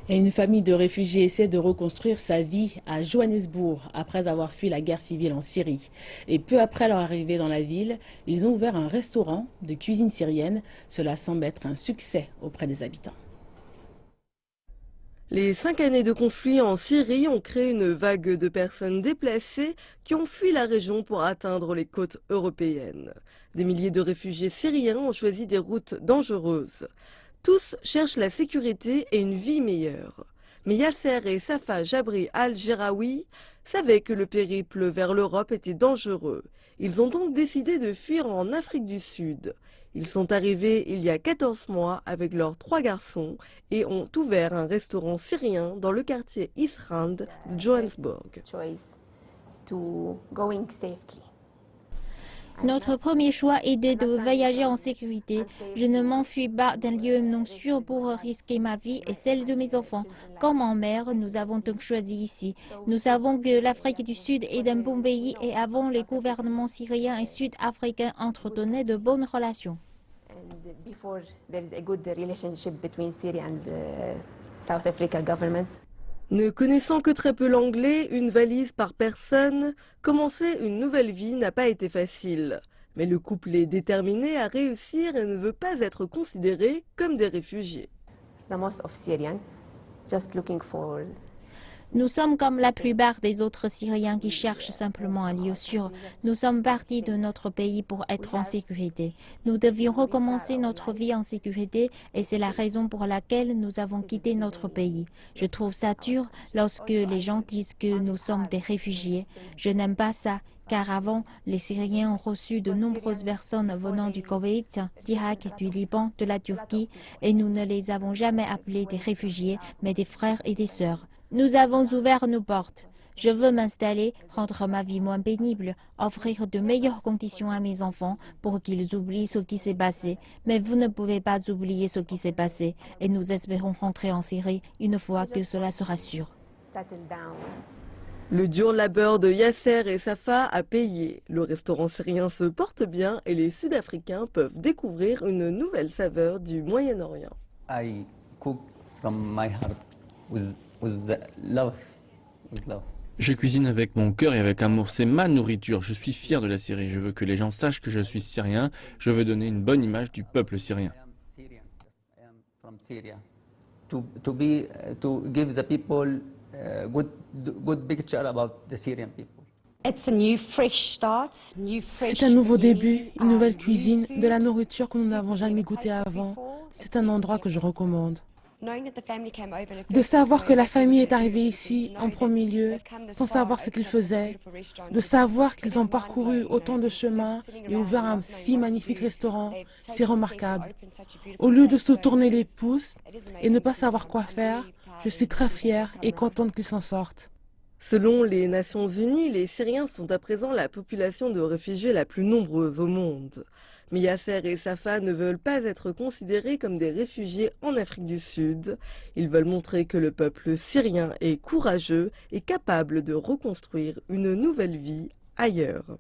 Et une famille de réfugiés essaie de reconstruire sa vie à Johannesburg après avoir fui la guerre civile en Syrie. Et peu après leur arrivée dans la ville, ils ont ouvert un restaurant de cuisine syrienne. Cela semble être un succès auprès des habitants. Les 5 années de conflit en Syrie ont créé une vague de personnes déplacées qui ont fui la région pour atteindre les côtes européennes. Des milliers de réfugiés syriens ont choisi des routes dangereuses. Tous cherchent la sécurité et une vie meilleure. Mais Yasser et Safa Jabri al-Jeraoui savaient que le périple vers l'Europe était dangereux. Ils ont donc décidé de fuir en Afrique du Sud. Ils sont arrivés il y a 14 mois avec leurs 3 garçons et ont ouvert un restaurant syrien dans le quartier East Rand de Johannesburg. Notre premier choix est de voyager en sécurité. Je ne m'enfuis pas d'un lieu non sûr pour risquer ma vie et celle de mes enfants. Comme en mer, nous avons donc choisi ici. Nous savons que l'Afrique du Sud est un bon pays et avant les gouvernements syriens et sud-africains entretenaient de bonnes relations. Ne connaissant que très peu l'anglais, une valise par personne, commencer une nouvelle vie n'a pas été facile. Mais le couple est déterminé à réussir et ne veut pas être considéré comme des réfugiés. Nous sommes comme la plupart des autres Syriens qui cherchent simplement un lieu sûr. Nous sommes partis de notre pays pour être en sécurité. Nous devions recommencer notre vie en sécurité et c'est la raison pour laquelle nous avons quitté notre pays. Je trouve ça dur lorsque les gens disent que nous sommes des réfugiés. Je n'aime pas ça. Car avant, les Syriens ont reçu de nombreuses personnes venant du Koweït, d'Irak, du Liban, de la Turquie, et nous ne les avons jamais appelés des réfugiés, mais des frères et des sœurs. Nous avons ouvert nos portes. Je veux m'installer, rendre ma vie moins pénible, offrir de meilleures conditions à mes enfants pour qu'ils oublient ce qui s'est passé. Mais vous ne pouvez pas oublier ce qui s'est passé, et nous espérons rentrer en Syrie une fois que cela sera sûr. Le dur labeur de Yasser et Safa a payé. Le restaurant syrien se porte bien et les Sud-Africains peuvent découvrir une nouvelle saveur du Moyen-Orient. I cook from my heart with love. Je cuisine avec mon cœur et avec amour, c'est ma nourriture, je suis fier de la Syrie, je veux que les gens sachent que je suis syrien, je veux donner une bonne image du peuple syrien. To give the people good picture about the Syrian people. C'est un nouveau début, une nouvelle cuisine, de la nourriture que nous n'avons jamais goûtée avant. C'est un endroit que je recommande. De savoir que la famille est arrivée ici en premier lieu, sans savoir ce qu'ils faisaient, de savoir qu'ils ont parcouru autant de chemins et ouvert un si magnifique restaurant, c'est remarquable. Au lieu de se tourner les pouces et ne pas savoir quoi faire, je suis très fière et contente qu'ils s'en sortent. Selon les Nations Unies, les Syriens sont à présent la population de réfugiés la plus nombreuse au monde. Mais Yasser et Safa ne veulent pas être considérés comme des réfugiés en Afrique du Sud. Ils veulent montrer que le peuple syrien est courageux et capable de reconstruire une nouvelle vie ailleurs.